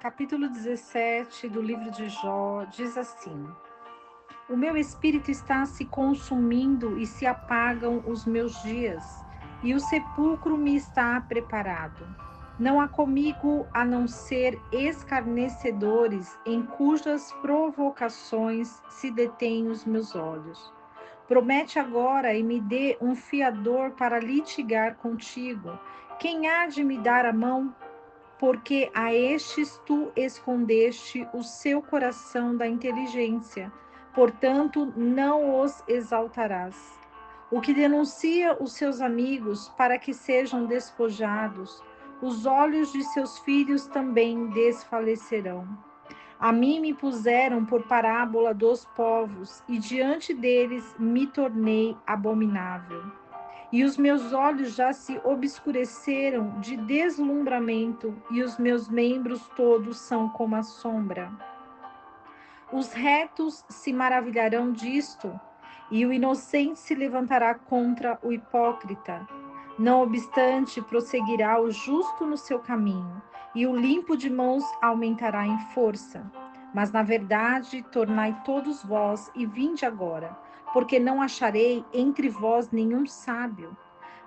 Capítulo 17 do livro de Jó diz assim: O meu espírito está se consumindo e se apagam os meus dias, e o sepulcro me está preparado. Não há comigo a não ser escarnecedores, em cujas provocações se detêm os meus olhos. Promete agora e me dê um fiador para litigar contigo. Quem há de me dar a mão? Porque a estes tu escondeste o seu coração da inteligência, portanto não os exaltarás. O que denuncia os seus amigos para que sejam despojados, os olhos de seus filhos também desfalecerão. A mim me puseram por parábola dos povos, e diante deles me tornei abominável. E os meus olhos já se obscureceram de deslumbramento, e os meus membros todos são como a sombra. Os retos se maravilharão disto, e o inocente se levantará contra o hipócrita. Não obstante, prosseguirá o justo no seu caminho, e o limpo de mãos aumentará em força. Mas, na verdade, tornai todos vós e vinde agora, porque não acharei entre vós nenhum sábio.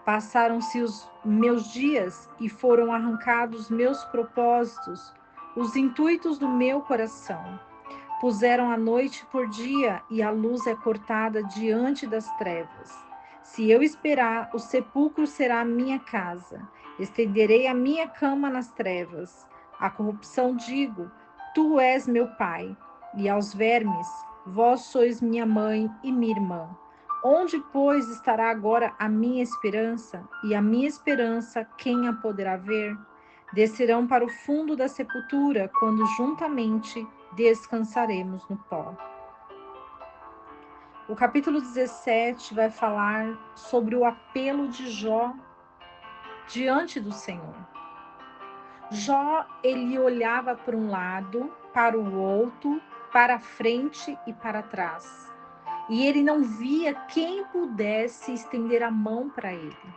Passaram-se os meus dias e foram arrancados meus propósitos, os intuitos do meu coração. Puseram a noite por dia e a luz é cortada diante das trevas. Se eu esperar, o sepulcro será a minha casa. Estenderei a minha cama nas trevas. A corrupção digo, tu és meu pai. E aos vermes, vós sois minha mãe e minha irmã. Onde, pois, estará agora a minha esperança? E a minha esperança, quem a poderá ver? Descerão para o fundo da sepultura, quando juntamente descansaremos no pó. O capítulo 17 vai falar sobre o apelo de Jó diante do Senhor. Jó, ele olhava para um lado, para o outro, para frente e para trás. E ele não via quem pudesse estender a mão para ele.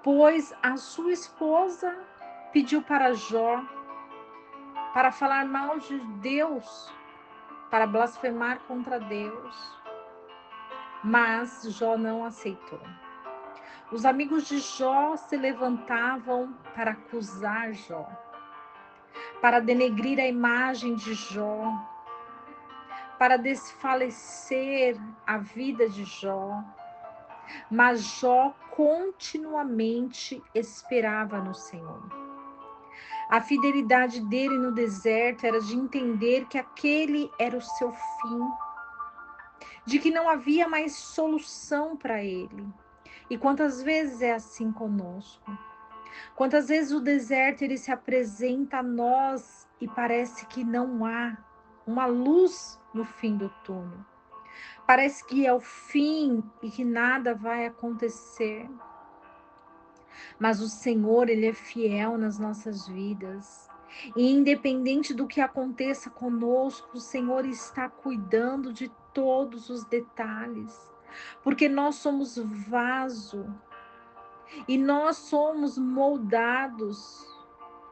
Pois a sua esposa pediu para Jó para falar mal de Deus, para blasfemar contra Deus. Mas Jó não aceitou. Os amigos de Jó se levantavam para acusar Jó, para denegrir a imagem de Jó, para desfalecer a vida de Jó. Mas Jó continuamente esperava no Senhor. A fidelidade dele no deserto era de entender que aquele era o seu fim, de que não havia mais solução para ele. E quantas vezes é assim conosco? Quantas vezes o deserto ele se apresenta a nós e parece que não há uma luz no fim do túnel. Parece que é o fim e que nada vai acontecer. Mas o Senhor, ele é fiel nas nossas vidas. E independente do que aconteça conosco, o Senhor está cuidando de todos os detalhes. Porque nós somos vaso e nós somos moldados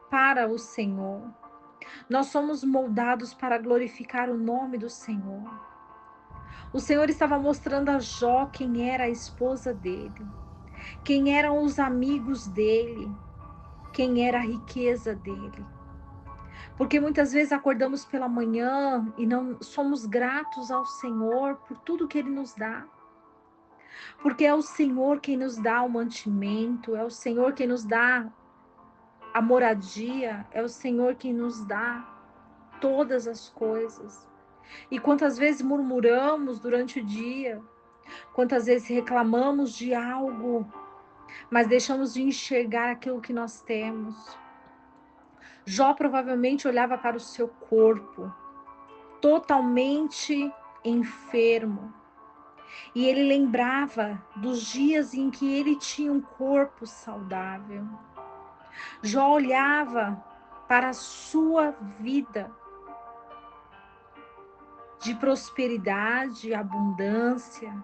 para o Senhor. Nós somos moldados para glorificar o nome do Senhor. O Senhor estava mostrando a Jó quem era a esposa dele, quem eram os amigos dele, quem era a riqueza dele. Porque muitas vezes acordamos pela manhã e não somos gratos ao Senhor por tudo que ele nos dá. Porque é o Senhor quem nos dá o mantimento, é o Senhor quem nos dá a moradia, é o Senhor quem nos dá todas as coisas. E quantas vezes murmuramos durante o dia, quantas vezes reclamamos de algo, mas deixamos de enxergar aquilo que nós temos. Jó provavelmente olhava para o seu corpo, totalmente enfermo. E ele lembrava dos dias em que ele tinha um corpo saudável. Jó olhava para a sua vida de prosperidade, abundância,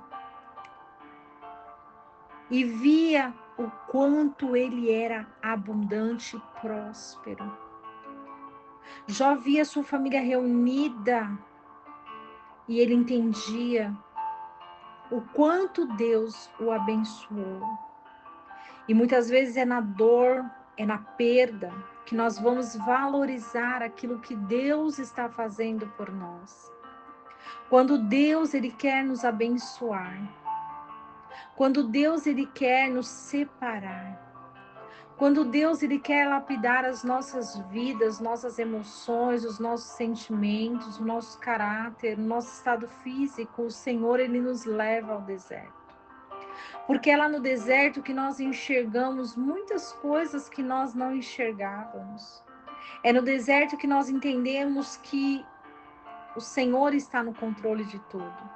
e via o quanto ele era abundante e próspero. Jó via sua família reunida e ele entendia o quanto Deus o abençoou. E muitas vezes é na dor, é na perda, que nós vamos valorizar aquilo que Deus está fazendo por nós. Quando Deus ele quer nos abençoar, quando Deus ele quer nos separar, quando Deus ele quer lapidar as nossas vidas, nossas emoções, os nossos sentimentos, o nosso caráter, o nosso estado físico, o Senhor ele nos leva ao deserto. Porque é lá no deserto que nós enxergamos muitas coisas que nós não enxergávamos. É no deserto que nós entendemos que o Senhor está no controle de tudo.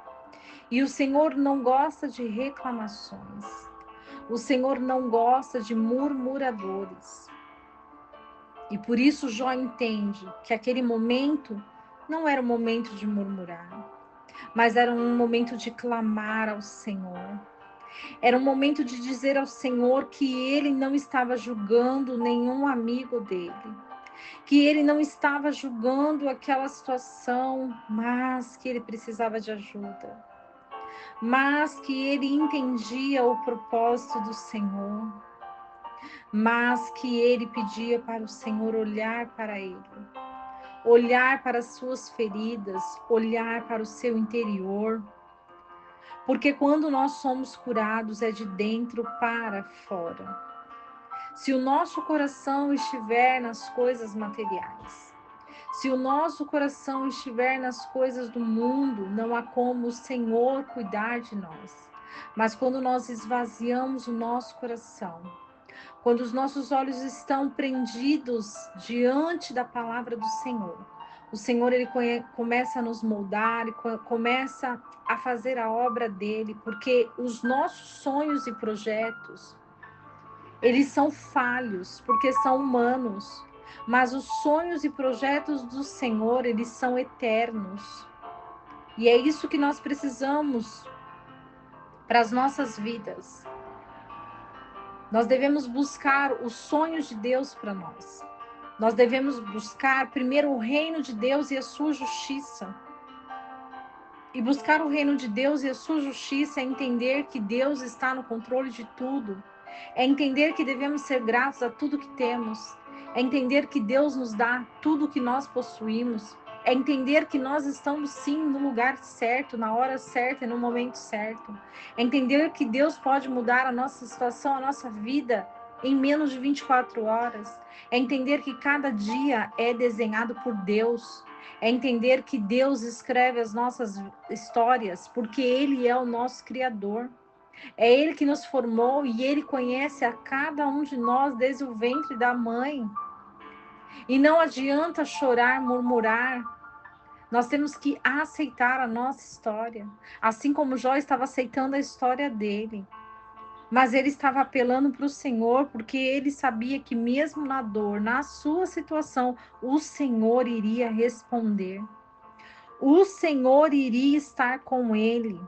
E o Senhor não gosta de reclamações. O Senhor não gosta de murmuradores. E por isso Jó entende que aquele momento não era um momento de murmurar, mas era um momento de clamar ao Senhor. Era um momento de dizer ao Senhor que ele não estava julgando nenhum amigo dele, que ele não estava julgando aquela situação, mas que ele precisava de ajuda, mas que ele entendia o propósito do Senhor, mas que ele pedia para o Senhor olhar para ele, olhar para as suas feridas, olhar para o seu interior. Porque quando nós somos curados é de dentro para fora. Se o nosso coração estiver nas coisas materiais, se o nosso coração estiver nas coisas do mundo, não há como o Senhor cuidar de nós. Mas quando nós esvaziamos o nosso coração, quando os nossos olhos estão prendidos diante da palavra do Senhor, o Senhor ele começa a nos moldar e começa a fazer a obra dele, porque os nossos sonhos e projetos, eles são falhos, porque são humanos, mas os sonhos e projetos do Senhor, eles são eternos. E é isso que nós precisamos para as nossas vidas. Nós devemos buscar os sonhos de Deus para nós. Nós devemos buscar primeiro o reino de Deus e a sua justiça. E buscar o reino de Deus e a sua justiça é entender que Deus está no controle de tudo. É entender que devemos ser gratos a tudo que temos. É entender que Deus nos dá tudo que nós possuímos. É entender que nós estamos sim no lugar certo, na hora certa e no momento certo. É entender que Deus pode mudar a nossa situação, a nossa vida em menos de 24 horas. É entender que cada dia é desenhado por Deus. É entender que Deus escreve as nossas histórias porque Ele é o nosso Criador. É Ele que nos formou e Ele conhece a cada um de nós desde o ventre da mãe. E não adianta chorar, murmurar. Nós temos que aceitar a nossa história. Assim como Jó estava aceitando a história dele. Mas ele estava apelando para o Senhor porque ele sabia que mesmo na dor, na sua situação, o Senhor iria responder. O Senhor iria estar com ele.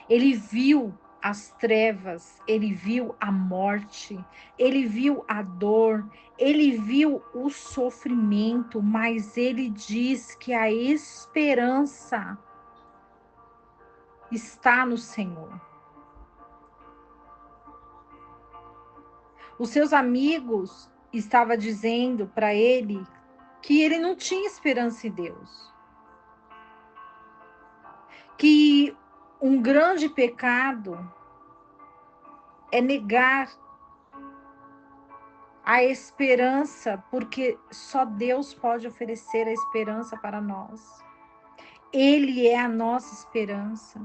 Ele viu as trevas, ele viu a morte, ele viu a dor, ele viu o sofrimento, mas ele diz que a esperança está no Senhor. Os seus amigos estavam dizendo para ele que ele não tinha esperança em Deus. Que um grande pecado é negar a esperança, porque só Deus pode oferecer a esperança para nós. Ele é a nossa esperança.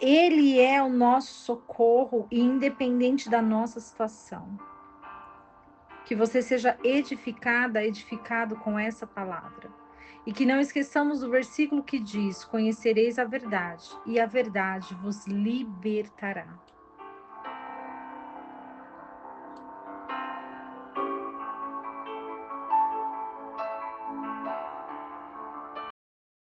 Ele é o nosso socorro, independente da nossa situação. Que você seja edificado com essa palavra. E que não esqueçamos do versículo que diz: conhecereis a verdade, e a verdade vos libertará.